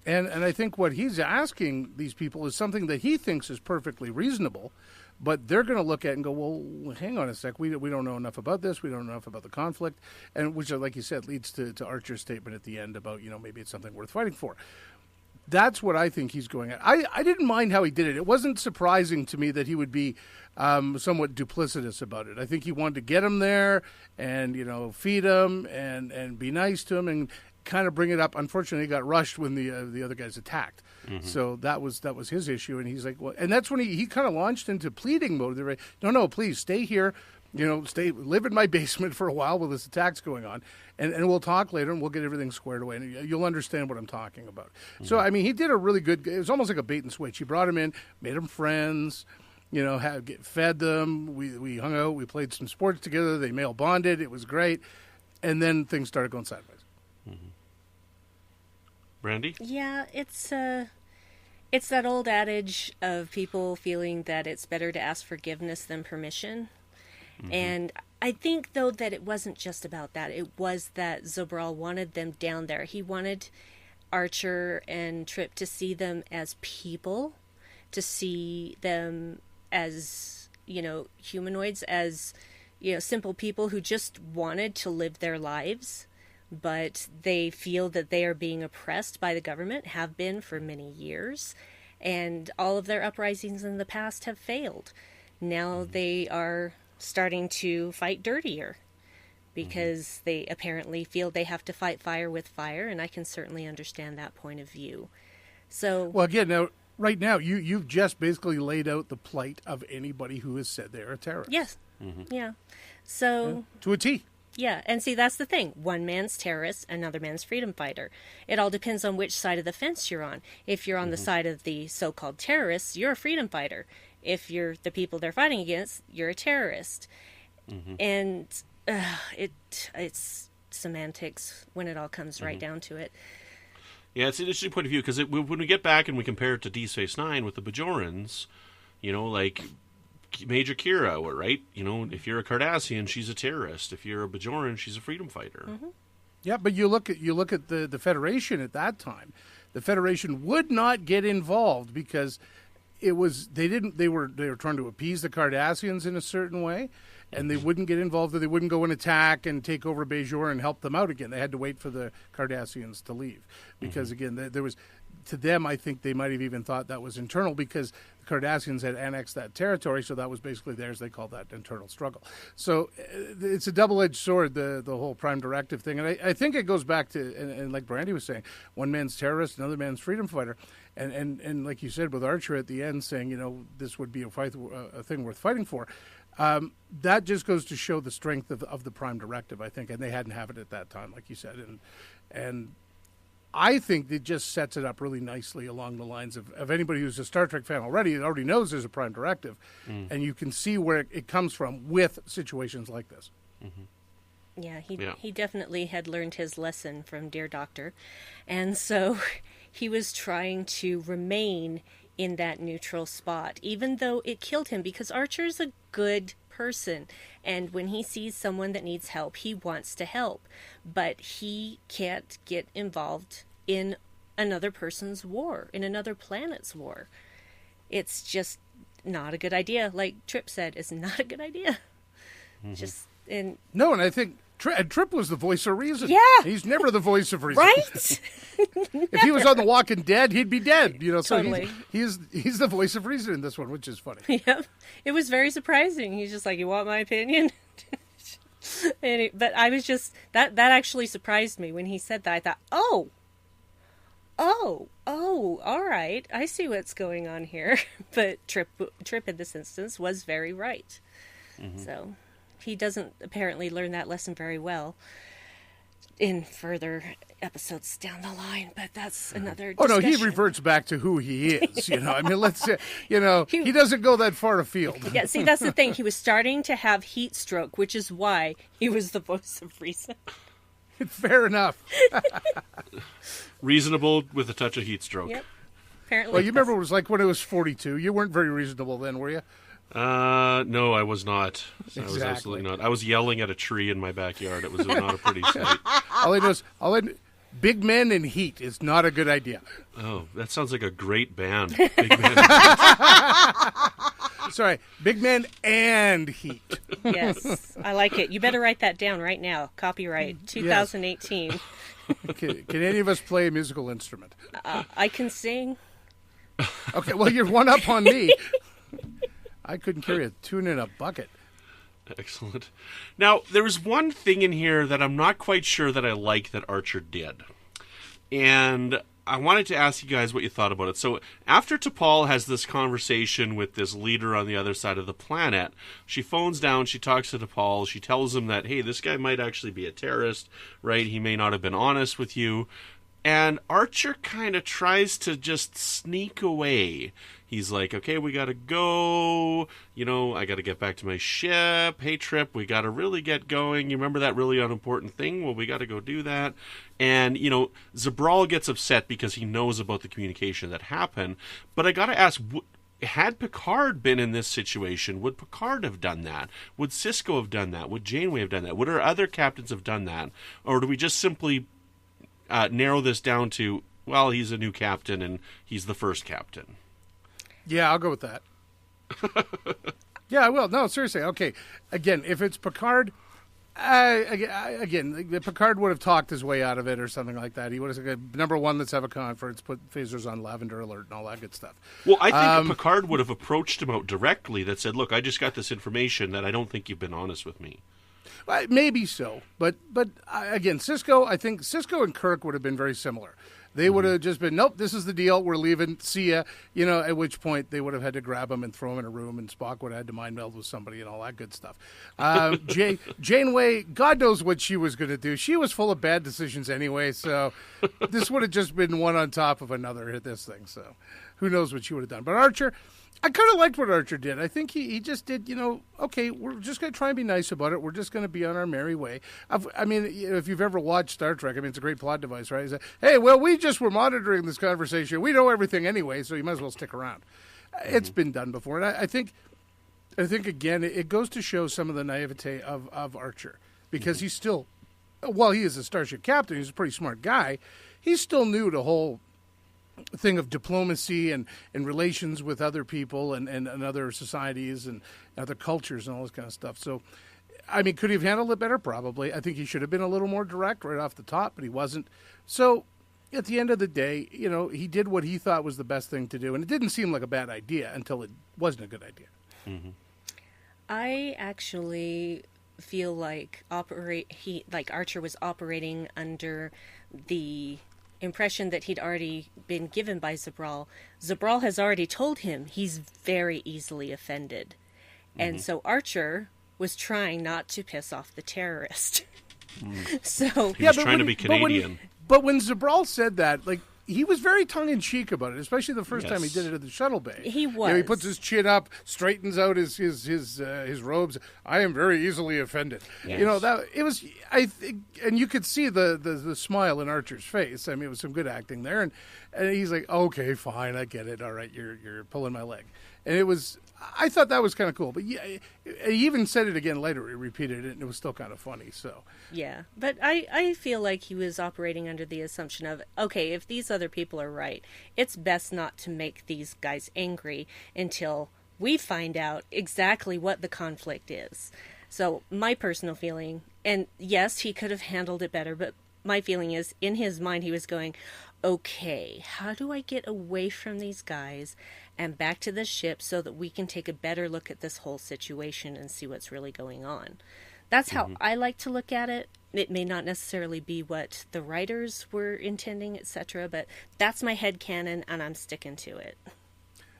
And I think what he's asking these people is something that he thinks is perfectly reasonable. But they're going to look at it and go, well, hang on a sec. We don't know enough about this. We don't know enough about the conflict. And which, like you said, leads to Archer's statement at the end about, maybe it's something worth fighting for. That's what I think he's going at. I didn't mind how he did it. It wasn't surprising to me that he would be somewhat duplicitous about it. I think he wanted to get him there and, feed him and be nice to him and kind of bring it up. Unfortunately, he got rushed when the other guys attacked. So that was his issue, and he's like, well, and that's when he kind of launched into pleading mode. They're like, no, please stay here, live in my basement for a while while this attack's going on, and we'll talk later, and we'll get everything squared away, and you'll understand what I'm talking about. So I mean, he did a really good. It was almost like a bait and switch. He brought him in, made them friends. Fed them. We hung out. We played some sports together. They male bonded. It was great, and then things started going sideways. Brandi? Yeah, it's that old adage of people feeling that it's better to ask forgiveness than permission. And I think, though, that it wasn't just about that. It was that Zabral wanted them down there. He wanted Archer and Trip to see them as people, to see them as, humanoids, as, simple people who just wanted to live their lives. But they feel that they are being oppressed by the government, have been for many years, and all of their uprisings in the past have failed. Now they are starting to fight dirtier because they apparently feel they have to fight fire with fire, and I can certainly understand that point of view. So, well, again, now, right now, you've just basically laid out the plight of anybody who has said they're a terrorist. Yes. Yeah. So, to a T. Yeah, and see, that's the thing. One man's terrorist, another man's freedom fighter. It all depends on which side of the fence you're on. If you're on the side of the so-called terrorists, you're a freedom fighter. If you're the people they're fighting against, you're a terrorist. And it's semantics when it all comes right down to it. Yeah, it's an interesting point of view, because when we get back and we compare it to Deep Space Nine with the Bajorans, like Major Kira, right? If you're a Cardassian, she's a terrorist. If you're a Bajoran, she's a freedom fighter. Yeah, but you look at the Federation at that time. The Federation would not get involved because they were trying to appease the Cardassians in a certain way, and they wouldn't get involved, or they wouldn't go and attack and take over Bajor and help them out again. They had to wait for the Cardassians to leave because again, there was, to them, I think they might have even thought that was internal because the Cardassians had annexed that territory, so that was basically theirs. They called that internal struggle. So it's a double-edged sword, the whole Prime Directive thing. And I think it goes back to, and like Brandi was saying, one man's terrorist, another man's freedom fighter. And like you said, with Archer at the end saying, this would be a thing worth fighting for, that just goes to show the strength of the Prime Directive, I think. And they hadn't have it at that time, like you said. And I think it just sets it up really nicely along the lines of anybody who's a Star Trek fan already knows there's a Prime Directive, and you can see where it comes from with situations like this. Yeah, he definitely had learned his lesson from Dear Doctor. And so he was trying to remain in that neutral spot, even though it killed him, because Archer's a good person. And when he sees someone that needs help, he wants to help. But he can't get involved in another person's war, in another planet's war. It's just not a good idea. Like Tripp said, it's not a good idea. And I think Tripp was the voice of reason. Yeah. He's never the voice of reason. Right? If he was on The Walking Dead, he'd be dead. Totally. So he's the voice of reason in this one, which is funny. Yep. It was very surprising. He's just like, you want my opinion? But I was just, that actually surprised me when he said that. I thought, oh, all right. I see what's going on here. But Tripp in this instance was very right. Mm-hmm. So he doesn't apparently learn that lesson very well in further episodes down the line, but that's another discussion. Oh, no, he reverts back to who he is, I mean, let's say, he doesn't go that far afield. Yeah, see, that's the thing. He was starting to have heat stroke, which is why he was the voice of reason. Fair enough. Reasonable with a touch of heat stroke. Yep. Apparently. Well, you remember it was like when it was 42. You weren't very reasonable then, were you? No, I was not. Exactly. I was absolutely not. I was yelling at a tree in my backyard. It was not a pretty sight. Big Men in Heat is not a good idea. Oh, that sounds like a great band. Big Men. Sorry, Big Men and Heat. Yes, I like it. You better write that down right now. Copyright 2018. Yes. Can any of us play a musical instrument? I can sing. Okay, well, you're one up on me. I couldn't carry a tune in a bucket. Excellent. Now, there was one thing in here that I'm not quite sure that I like that Archer did. And I wanted to ask you guys what you thought about it. So, after T'Pol has this conversation with this leader on the other side of the planet, she phones down, she talks to T'Pol, she tells him that, hey, this guy might actually be a terrorist, right? He may not have been honest with you. And Archer kind of tries to just sneak away. He's like, okay, we got to go. I got to get back to my ship. Hey, Tripp, we got to really get going. You remember that really unimportant thing? Well, we got to go do that. And, Zabral gets upset because he knows about the communication that happened. But I got to ask, had Picard been in this situation, would Picard have done that? Would Sisko have done that? Would Janeway have done that? Would our other captains have done that? Or do we just simply narrow this down to, well, he's a new captain and he's the first captain? Yeah, I'll go with that. Yeah, I will. No, seriously. Okay. Again, if it's Picard, Picard would have talked his way out of it or something like that. He would have said, number one, let's have a conference, put phasers on lavender alert and all that good stuff. Well, I think Picard would have approached him out directly that said, look, I just got this information that I don't think you've been honest with me. Maybe so. But again, I think Sisko and Kirk would have been very similar. They would have just been, nope, this is the deal, we're leaving, see ya. At which point they would have had to grab him and throw him in a room, and Spock would have had to mind meld with somebody and all that good stuff. Janeway, God knows what she was going to do. She was full of bad decisions anyway, so this would have just been one on top of another at this thing. So who knows what she would have done. But Archer, I kind of liked what Archer did. I think he just did, okay, we're just going to try and be nice about it. We're just going to be on our merry way. If you've ever watched Star Trek, it's a great plot device, right? He's like, hey, well, we just were monitoring this conversation. We know everything anyway, so you might as well stick around. Mm-hmm. It's been done before. And I think again, it goes to show some of the naivete of Archer. Because he's still, while he is a starship captain, he's a pretty smart guy, he's still new to whole thing of diplomacy and relations with other people and other societies and other cultures and all this kind of stuff. So, could he have handled it better? Probably. I think he should have been a little more direct right off the top, but he wasn't. So, at the end of the day, he did what he thought was the best thing to do, and it didn't seem like a bad idea until it wasn't a good idea. Mm-hmm. I actually feel like Archer was operating under the impression that he'd already been given by Zabral. Zabral has already told him he's very easily offended. Mm-hmm. And so Archer was trying not to piss off the terrorist. So he was trying to be Canadian. But when Zabral said that, he was very tongue-in-cheek about it, especially the first time he Yes. did it at the shuttle bay. He was. You know, he puts his chin up, straightens out his robes. I am very easily offended. Yes. You know, that it was. I think, and you could see the smile in Archer's face. I mean, it was some good acting there, and he's like, okay, fine, I get it. All right, you're pulling my leg, and it was. I thought that was kind of cool, but yeah, he even said it again later. He repeated it, and it was still kind of funny. So Yeah, but I feel like he was operating under the assumption of, okay, if these other people are right, it's best not to make these guys angry until we find out exactly what the conflict is. So my personal feeling, and yes, he could have handled it better, but my feeling is, in his mind, he was going, okay, how do I get away from these guys and back to the ship so that we can take a better look at this whole situation and see what's really going on? That's how I like to look at it. It may not necessarily be what the writers were intending, etc., but that's my headcanon, and I'm sticking to it.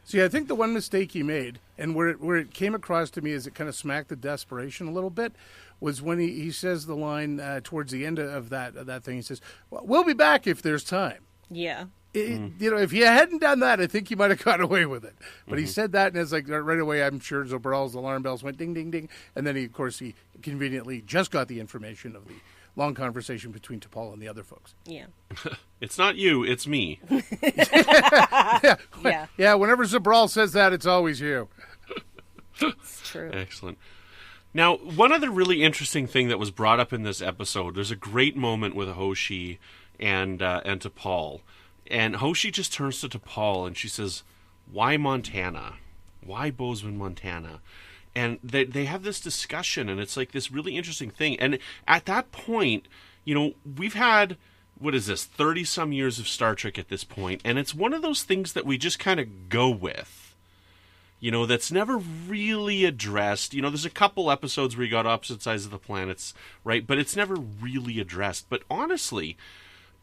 see, I think the one mistake he made, and where it came across to me as it kind of smacked the desperation a little bit, was when he says the line towards the end of that thing. He says, well, "We'll be back if there's time." Yeah. You know, if he hadn't done that, I think he might have got away with it. But he said that, and it's like right away, I'm sure Zobral's alarm bells went ding, ding, ding. And then, of course, he conveniently just got the information of the long conversation between T'Pol and the other folks. Yeah. It's not you, it's me. Yeah. Whenever Zobral says that, it's always you. It's true. Excellent. Now, one other really interesting thing that was brought up in this episode, there's a great moment with Hoshi and T'Pol. And Hoshi just turns to T'Pol and she says, why Montana? Why Bozeman, Montana? And they have this discussion, and it's like this really interesting thing. And at that point, you know, we've had, 30-some years of Star Trek at this point, and it's one of those things that we just kind of go with. You know, that's never really addressed. You know, there's a couple episodes where you got opposite sides of the planets, right? But it's never really addressed. But honestly,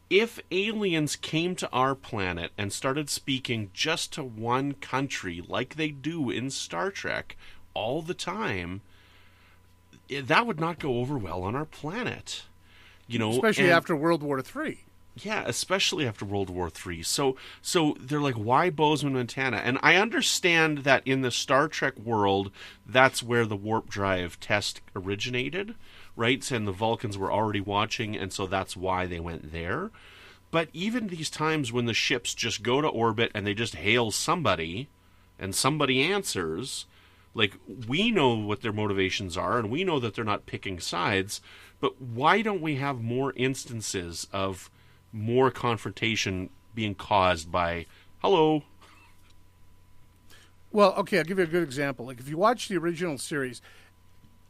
if aliens came to our planet and started speaking just to one country like they do in Star Trek all the time, that would not go over well on our planet. You know, Especially after World War III. Yeah, especially after World War III. So they're like, why Bozeman, Montana? And I understand that in the Star Trek world, that's where the warp drive test originated, right? And the Vulcans were already watching, and so that's why they went there. But even these times when the ships just go to orbit and they just hail somebody, and somebody answers, like, we know what their motivations are, and we know that they're not picking sides, but why don't we have more instances of more confrontation being caused by, hello? Well, okay, I'll give you a good example. Like, if you watch the original series,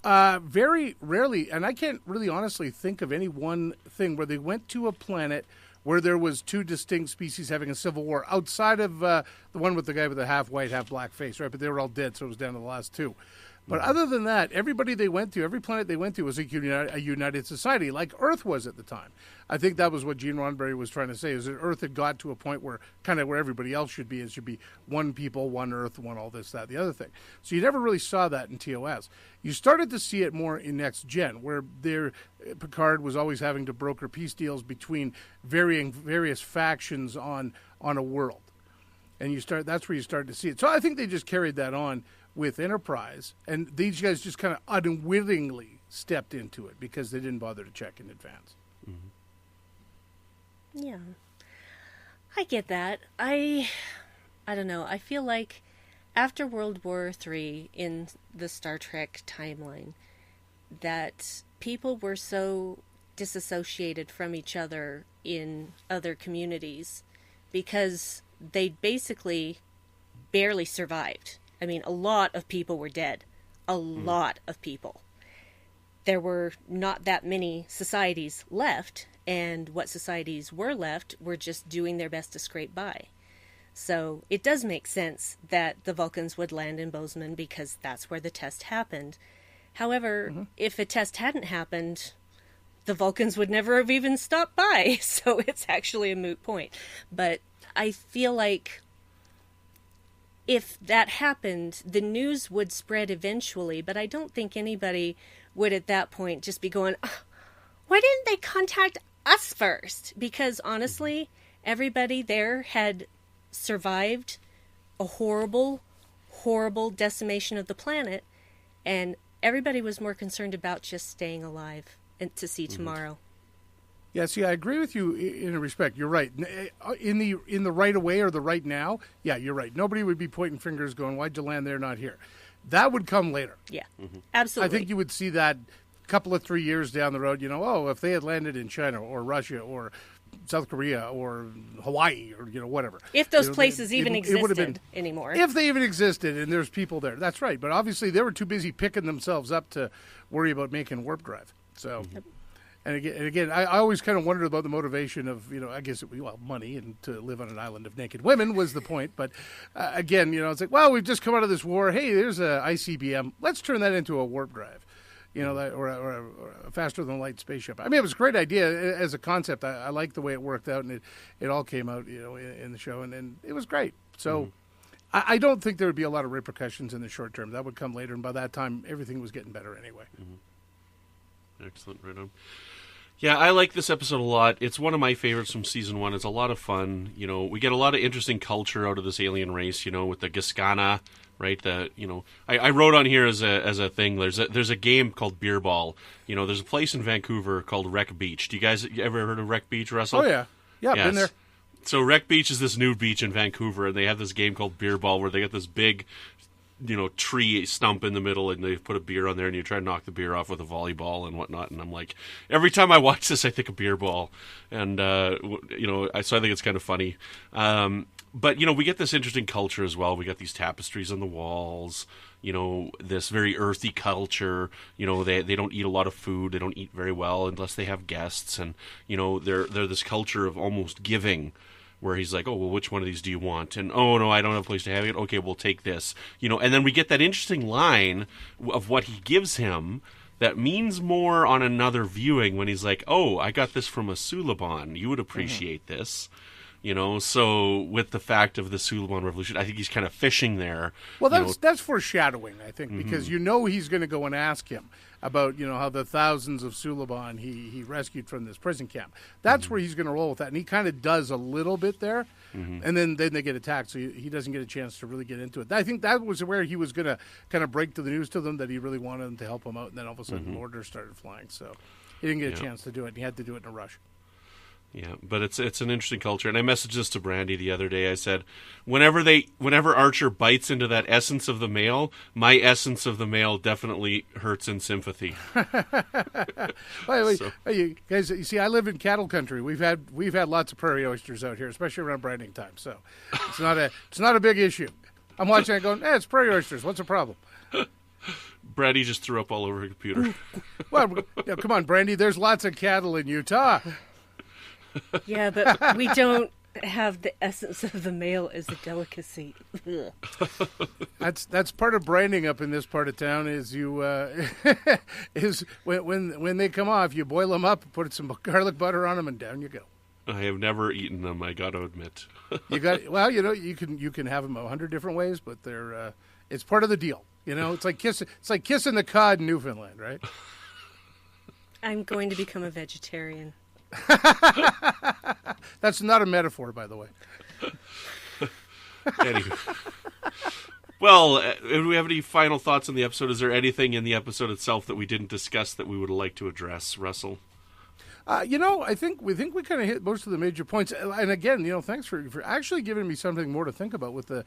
very rarely, and I can't really honestly think of any one thing where they went to a planet where there was two distinct species having a civil war outside of the one with the guy with the half white, half black face, right? But they were all dead, so it was down to the last two. But other than that, everybody they went to, every planet they went to was a united society, like Earth was at the time. I think that was what Gene Roddenberry was trying to say, is that Earth had got to a point where kind of where everybody else should be. It should be one people, one Earth, one all this, that, the other thing. So you never really saw that in TOS. You started to see it more in Next Gen, where Picard was always having to broker peace deals between various factions on a world. And that's where you started to see it. So I think they just carried that on with Enterprise, and these guys just kind of unwittingly stepped into it because they didn't bother to check in advance. Mm-hmm. Yeah, I get that. I don't know. I feel like after World War III in the Star Trek timeline, that people were so disassociated from each other in other communities because they basically barely survived. I mean, a lot of people were dead. A lot of people. There were not that many societies left, and what societies were left were just doing their best to scrape by. So it does make sense that the Vulcans would land in Bozeman because that's where the test happened. However, if a test hadn't happened, the Vulcans would never have even stopped by, so it's actually a moot point. But I feel like if that happened, the news would spread eventually, but I don't think anybody would at that point just be going, why didn't they contact us first? Because honestly, everybody there had survived a horrible, horrible decimation of the planet, and everybody was more concerned about just staying alive and to see tomorrow. Yeah, see, I agree with you in a respect. You're right. In the right away or the right now, yeah, you're right. Nobody would be pointing fingers going, why'd you land there, not here? That would come later. Yeah, absolutely. I think you would see that a couple of 3 years down the road, if they had landed in China or Russia or South Korea or Hawaii or, whatever. If those places even existed anymore. If they even existed and there's people there. That's right. But obviously they were too busy picking themselves up to worry about making warp drive. So... And again, I always kind of wondered about the motivation of, I guess, money and to live on an island of naked women was the point. But again, it's like, well, we've just come out of this war. Hey, there's a ICBM. Let's turn that into a warp drive, or a faster than light spaceship. I mean, it was a great idea as a concept. I like the way it worked out, and it all came out, in the show, and it was great. So I don't think there would be a lot of repercussions in the short term. That would come later, and by that time, everything was getting better anyway. Excellent, right on. Yeah, I like this episode a lot. It's one of my favorites from season 1. It's a lot of fun. We get a lot of interesting culture out of this alien race. With the Gaskana, right? I wrote on here as a thing. There's a game called Beer Ball. There's a place in Vancouver called Wreck Beach. Do you guys ever heard of Wreck Beach, Russell? Oh yeah, yes. Been there. So Wreck Beach is this new beach in Vancouver, and they have this game called Beer Ball where they got this big, tree stump in the middle, and they put a beer on there, and you try to knock the beer off with a volleyball and whatnot. And I'm like, every time I watch this, I think of Beer Ball, and so I think it's kind of funny. But we get this interesting culture as well. We got these tapestries on the walls. This very earthy culture. They don't eat a lot of food. They don't eat very well unless they have guests, and they're this culture of almost giving, where he's like, oh, well, which one of these do you want? And, oh, no, I don't have a place to have it. Okay, we'll take this. And then we get that interesting line of what he gives him that means more on another viewing when he's like, oh, I got this from a Suliban. You would appreciate this. So with the fact of the Suliban Revolution, I think he's kind of fishing there. Well, that's foreshadowing, I think, because he's going to go and ask him about, how the thousands of Suliban he rescued from this prison camp. That's where he's going to roll with that. And he kind of does a little bit there. And then they get attacked, so he doesn't get a chance to really get into it. I think that was where he was going to kind of break to the news to them that he really wanted them to help him out. And then all of a sudden orders started flying. So he didn't get a chance to do it. And he had to do it in a rush. Yeah, but it's an interesting culture. And I messaged this to Brandi the other day. I said, whenever Archer bites into that essence of the male, my essence of the male definitely hurts in sympathy. Wait, you guys, you see, I live in cattle country. We've had lots of prairie oysters out here, especially around branding time. So it's not a big issue. I'm watching it going, it's prairie oysters. What's the problem? Brandi just threw up all over her computer. Well, come on, Brandi. There's lots of cattle in Utah. Yeah, but we don't have the essence of the male as a delicacy. That's part of branding up in this part of town. Is you is when they come off, you boil them up, put some garlic butter on them, and down you go. I have never eaten them. I got to admit. You can have them 100 different ways, but they're it's part of the deal. It's like kissing the cod in Newfoundland, right? I'm going to become a vegetarian. That's not a metaphor, by the way. Anyway. Well, do we have any final thoughts on the episode? Is there anything in the episode itself that we didn't discuss that we would like to address, Russell? I think we kind of hit most of the major points. And again, thanks for actually giving me something more to think about with the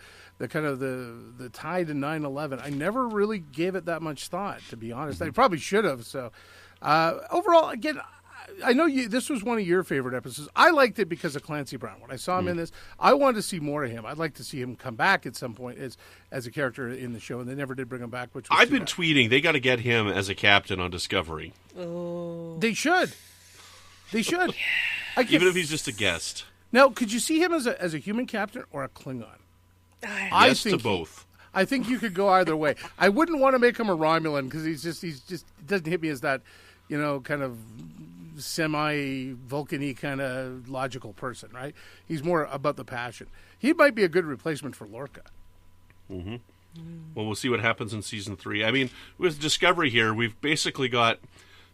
kind of the tie to 9/11. I never really gave it that much thought, to be honest. I probably should have. So overall, again, I know this was one of your favorite episodes. I liked it because of Clancy Brown. When I saw him in this, I wanted to see more of him. I'd like to see him come back at some point as a character in the show, and they never did bring him back. Which was I've been tweeting they got to get him as a captain on Discovery. Oh, they should. They should. Even if he's just a guest. Now, could you see him as a human captain or a Klingon? Yes to both. I think you could go either way. I wouldn't want to make him a Romulan because he's just it doesn't hit me as that, kind of semi-Vulcan-y kind of logical person, right? He's more about the passion. He might be a good replacement for Lorca. Mm-hmm. Well, we'll see what happens in season 3. I mean, with Discovery here, we've basically got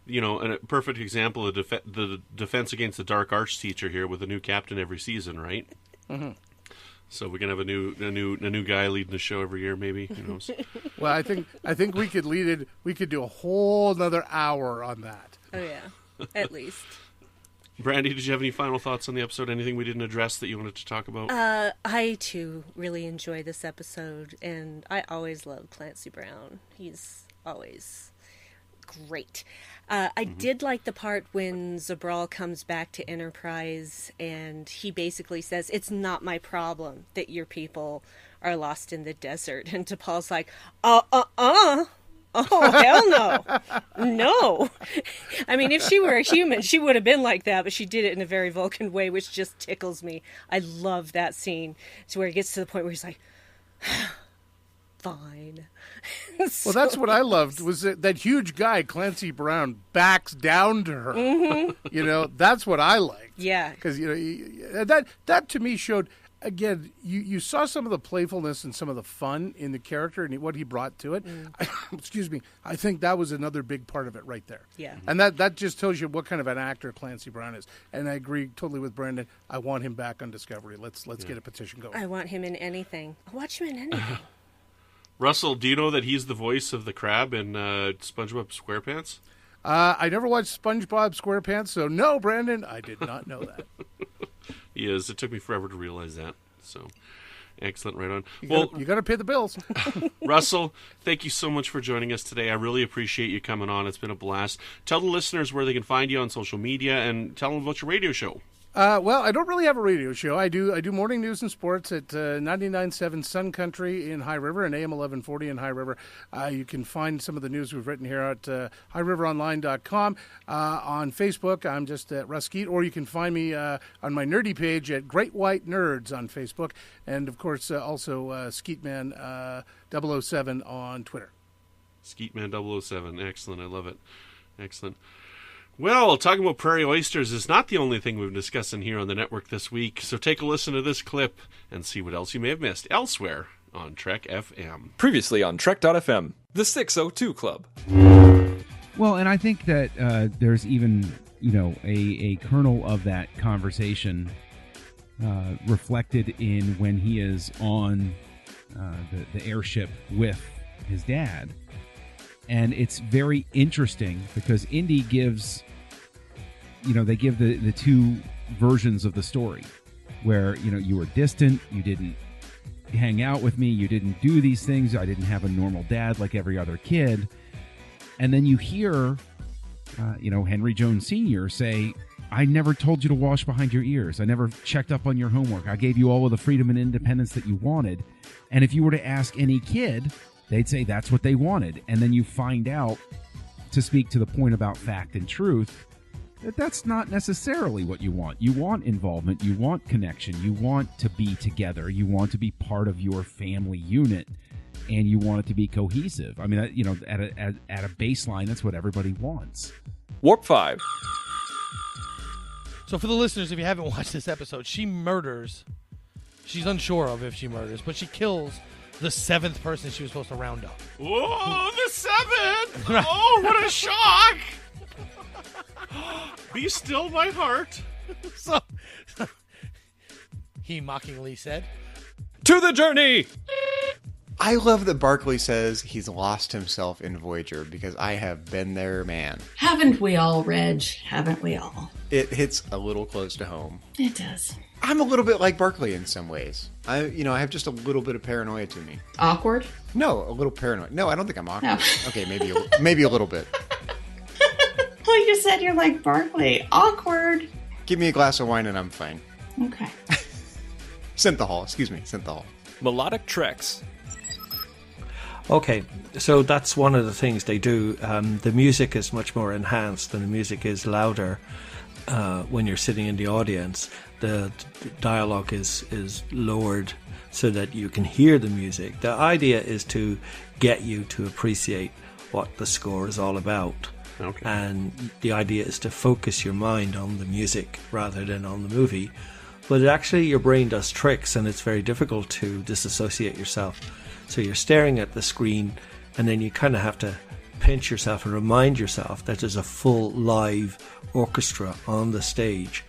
a perfect example of the defense against the dark arts teacher here with a new captain every season, right? Mm-hmm. So we're gonna have a new guy leading the show every year, maybe. Who knows? Well, I think we could lead it. We could do a whole another hour on that. Oh yeah, at least. Brandi, did you have any final thoughts on the episode? Anything we didn't address that you wanted to talk about? I too really enjoy this episode, and I always love Clancy Brown. He's always great. I did like the part when Zabral comes back to Enterprise and he basically says, "It's not my problem that your people are lost in the desert." And T'Pol's like, oh, hell no. No. I mean, if she were a human, she would have been like that, but she did it in a very Vulcan way, which just tickles me. I love that scene. It's where he gets to the point where he's like, fine. Well, that's what I loved, was that huge guy, Clancy Brown, backs down to her. Mm-hmm. That's what I liked. Yeah. Because, that to me showed, again, you saw some of the playfulness and some of the fun in the character and what he brought to it. Excuse me. I think that was another big part of it right there. Yeah. And that just tells you what kind of an actor Clancy Brown is. And I agree totally with Brandon. I want him back on Discovery. Let's get a petition going. I want him in anything. I'll watch him in anything. Russell, do you know that he's the voice of the crab in SpongeBob SquarePants? I never watched SpongeBob SquarePants, so no, Brandon, I did not know that. He is. It took me forever to realize that. So, excellent. Right on. You got to pay the bills. Russell, thank you so much for joining us today. I really appreciate you coming on. It's been a blast. Tell the listeners where they can find you on social media and tell them about your radio show. Well, I don't really have a radio show. I do morning news and sports at 99.7 Sun Country in High River and AM 1140 in High River. You can find some of the news we've written here at highriveronline.com. On Facebook, I'm just at Russ Skeet, or you can find me on my nerdy page at Great White Nerds on Facebook, and of course also Skeetman 007 on Twitter. Skeetman 007. Excellent. I love it. Excellent. Well, talking about prairie oysters is not the only thing we've been discussing here on the network this week, so take a listen to this clip and see what else you may have missed elsewhere on Trek FM. Previously on Trek.fm, the 602 Club. Well, and I think that there's even, a kernel of that conversation reflected in when he is on the airship with his dad. And it's very interesting because Indy gives, they give the two versions of the story where, you were distant, you didn't hang out with me, you didn't do these things, I didn't have a normal dad like every other kid. And then you hear, Henry Jones Sr. say, I never told you to wash behind your ears. I never checked up on your homework. I gave you all of the freedom and independence that you wanted. And if you were to ask any kid, they'd say that's what they wanted. And then you find out, to speak to the point about fact and truth, that that's not necessarily what you want. You want involvement. You want connection. You want to be together. You want to be part of your family unit. And you want it to be cohesive. I mean, at a baseline, that's what everybody wants. Warp 5. So for the listeners, if you haven't watched this episode, she murders. She's unsure of if she murders, but she kills the seventh person she was supposed to round up. Whoa, the seventh! Oh, what a shock! Be still my heart. So, he mockingly said, To the journey! I love that Barclay says he's lost himself in Voyager because I have been there, man. Haven't we all, Reg? Haven't we all? It hits a little close to home. It does. I'm a little bit like Barclay in some ways. I have just a little bit of paranoia to me. Awkward? No, a little paranoid. No, I don't think I'm awkward. No. Okay, maybe a little bit. Well, you said you're like Barclay. Awkward. Give me a glass of wine and I'm fine. Okay. Synthahol. Excuse me, Synthahol. Melodic Treks. Okay, so that's one of the things they do. The music is much more enhanced and the music is louder when you're sitting in the audience. The dialogue is lowered so that you can hear the music. The idea is to get you to appreciate what the score is all about. Okay. And the idea is to focus your mind on the music rather than on the movie. But actually your brain does tricks and it's very difficult to disassociate yourself. So you're staring at the screen and then you kind of have to pinch yourself and remind yourself that there's a full live orchestra on the stage.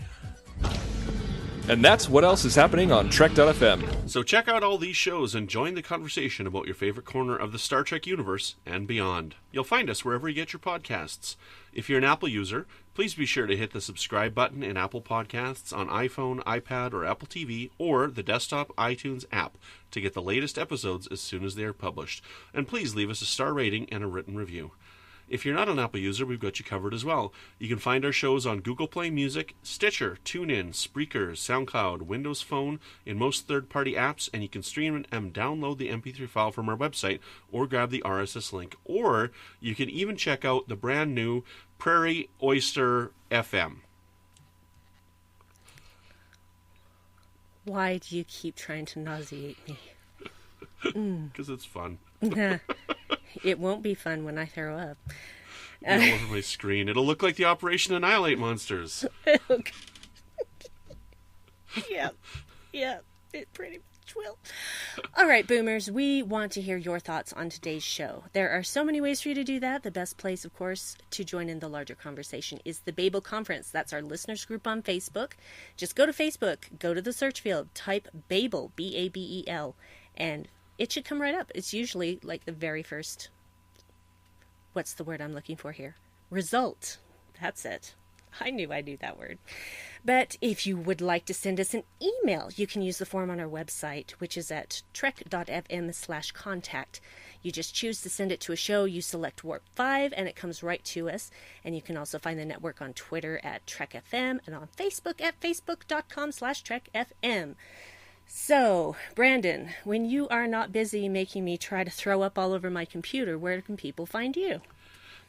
And that's what else is happening on Trek.fm. So check out all these shows and join the conversation about your favorite corner of the Star Trek universe and beyond. You'll find us wherever you get your podcasts. If you're an Apple user, please be sure to hit the subscribe button in Apple Podcasts on iPhone, iPad, or Apple TV, or the desktop iTunes app to get the latest episodes as soon as they are published. And please leave us a star rating and a written review. If you're not an Apple user, we've got you covered as well. You can find our shows on Google Play Music, Stitcher, TuneIn, Spreaker, SoundCloud, Windows Phone, in most third-party apps, and you can stream and download the MP3 file from our website or grab the RSS link. Or you can even check out the brand new Prairie Oyster FM. Why do you keep trying to nauseate me? Because it's fun. It won't be fun when I throw up. All over my screen. It'll look like the Operation Annihilate monsters. Yeah, it pretty much will. All right, boomers, we want to hear your thoughts on today's show. There are so many ways for you to do that. The best place, of course, to join in the larger conversation is the Babel Conference. That's our listeners group on Facebook. Just go to Facebook, go to the search field, type Babel, B-A-B-E-L, and it should come right up. It's usually like the very first, what's the word I'm looking for here? Result. That's it. I knew that word. But if you would like to send us an email, you can use the form on our website, which is at trek.fm/contact. You just choose to send it to a show, you select Warp 5, and it comes right to us. And you can also find the network on Twitter at TrekFM and on Facebook at facebook.com/TrekFM. So, Brandon, when you are not busy making me try to throw up all over my computer, where can people find you?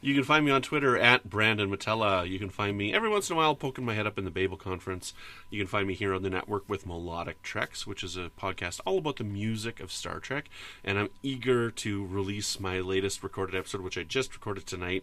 You can find me on Twitter at Brandon-Mutala. You can find me every once in a while poking my head up in the Babel Conference. You can find me here on the network with Melodic Treks, which is a podcast all about the music of Star Trek. And I'm eager to release my latest recorded episode, which I just recorded tonight,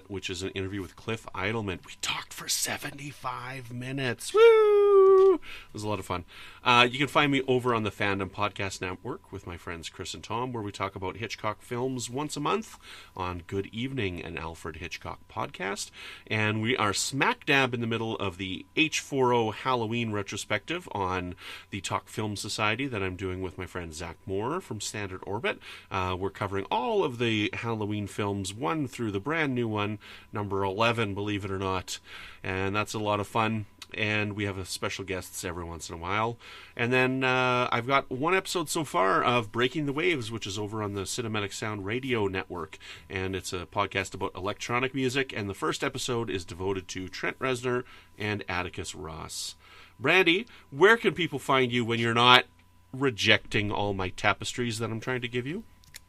which is an interview with Cliff Idleman. We talked for 75 minutes. Woo! It was a lot of fun. You can find me over on the Fandom Podcast Network with my friends Chris and Tom, where we talk about Hitchcock films once a month on Good Evening, an Alfred Hitchcock podcast. And we are smack dab in the middle of the H40 Halloween retrospective on the Talk Film Society that I'm doing with my friend Zach Moore from Standard Orbit. We're covering all of the Halloween films, 1 through the brand new one, number 11, believe it or not. And that's a lot of fun. And we have special guests every once in a while. And then I've got one episode so far of Breaking the Waves, which is over on the Cinematic Sound Radio Network. And it's a podcast about electronic music. And the first episode is devoted to Trent Reznor and Atticus Ross. Brandi, where can people find you when you're not rejecting all my tapestries that I'm trying to give you?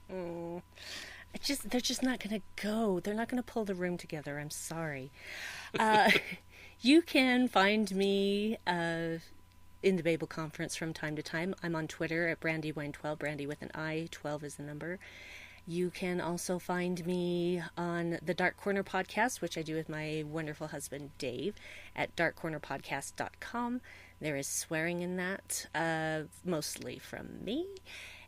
They're just not going to go. They're not going to pull the room together. I'm sorry. You can find me in the Babel Conference from time to time. I'm on Twitter at Brandywine12, Brandi with an I, 12 is the number. You can also find me on the Dark Corner podcast, which I do with my wonderful husband Dave, at darkcornerpodcast.com. There is swearing in that, mostly from me.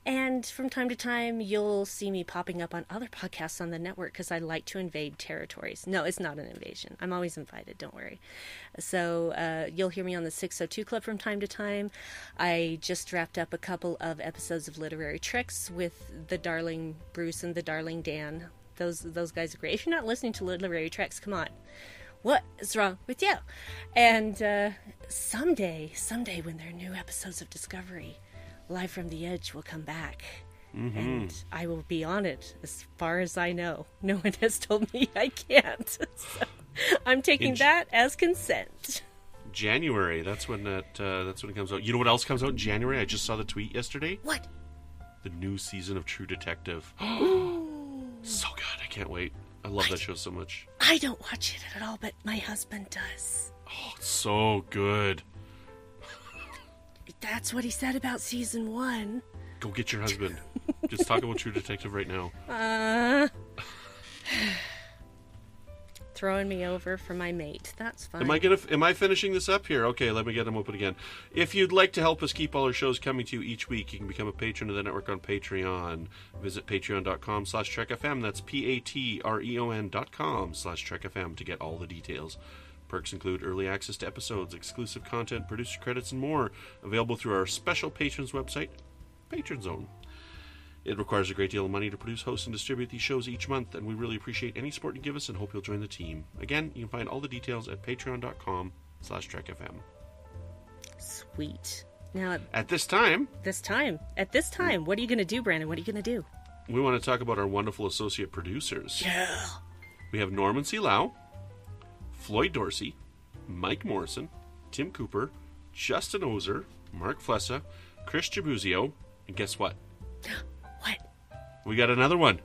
And from time to time, you'll see me popping up on other podcasts on the network because I like to invade territories. No, it's not an invasion. I'm always invited, don't worry. So you'll hear me on the 602 Club from time to time. I just wrapped up a couple of episodes of Literary Treks with the darling Bruce and the darling Dan. Those guys are great. If you're not listening to Literary Treks, come on. What is wrong with you? And someday when there are new episodes of Discovery, Live from the Edge will come back, and I will be on it as far as I know. No one has told me I can't, so I'm taking that as consent. January, that's when it comes out. You know what else comes out in January? I just saw the tweet yesterday. What? The new season of True Detective. So good, I can't wait. I love that show so much. I don't watch it at all, but my husband does. Oh, it's so good. That's what he said about season 1. Go get your husband. Just talk about True Detective right now. throwing me over for my mate. That's fine. Am I finishing this up here? Okay, let me get them open again. If you'd like to help us keep all our shows coming to you each week, you can become a patron of the network on Patreon. Visit patreon.com/trekfm. That's patreon.com/trekfm to get all the details. Perks include early access to episodes, exclusive content, producer credits, and more, available through our special patrons website, Patron Zone. It requires a great deal of money to produce, host, and distribute these shows each month, and we really appreciate any support you give us and hope you'll join the team. Again, you can find all the details at patreon.com/trekfm. Sweet. Now, at this time, what are you going to do, Brandon? What are you going to do? We want to talk about our wonderful associate producers. Yeah. We have Norman C. Lau, Floyd Dorsey, Mike Morrison, Tim Cooper, Justin Ozer, Mark Flessa, Chris Jabuzio, and guess what? What? We got another one.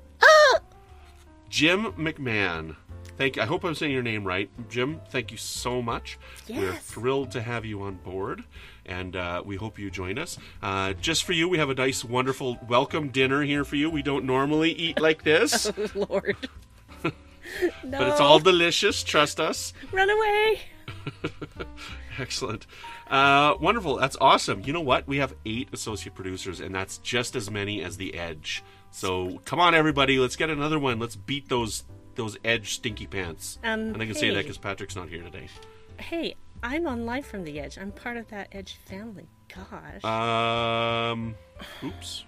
Jim McMahon. Thank you. I hope I'm saying your name right. Jim, thank you so much. Yes. We're thrilled to have you on board, and we hope you join us. Just for you, we have a nice, wonderful welcome dinner here for you. We don't normally eat like this. Oh, Lord. No. But it's all delicious. Trust us. Run away. Excellent. Wonderful. That's awesome. You know what? We have 8 associate producers, and that's just as many as The Edge. So come on, everybody. Let's get another one. Let's beat those Edge stinky pants. And I can say that because Patrick's not here today. Hey, I'm on Live from The Edge. I'm part of that Edge family. Gosh. Oops.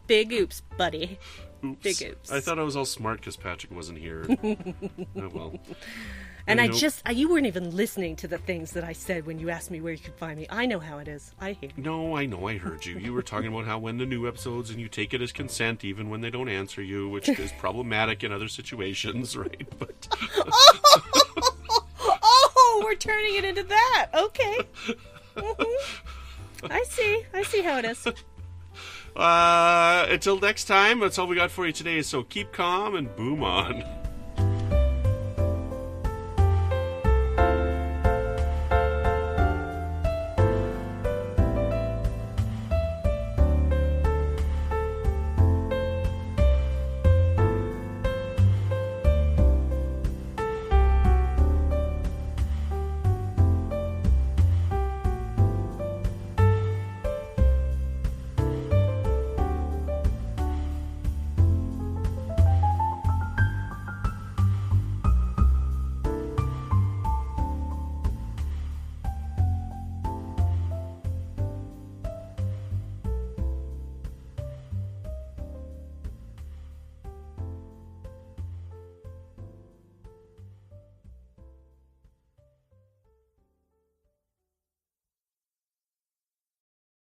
Big oops, buddy. Oops. Big oops. I thought I was all smart because Patrick wasn't here. Oh, well. And you weren't even listening to the things that I said when you asked me where you could find me. I know how it is. I hear you. No, I know. I heard you. You were talking about how when the new episodes and you take it as consent even when they don't answer you, which is problematic in other situations, right? But oh, we're turning it into that. Okay. I see how it is. Until next time, that's all we got for you today. So keep calm and boom on.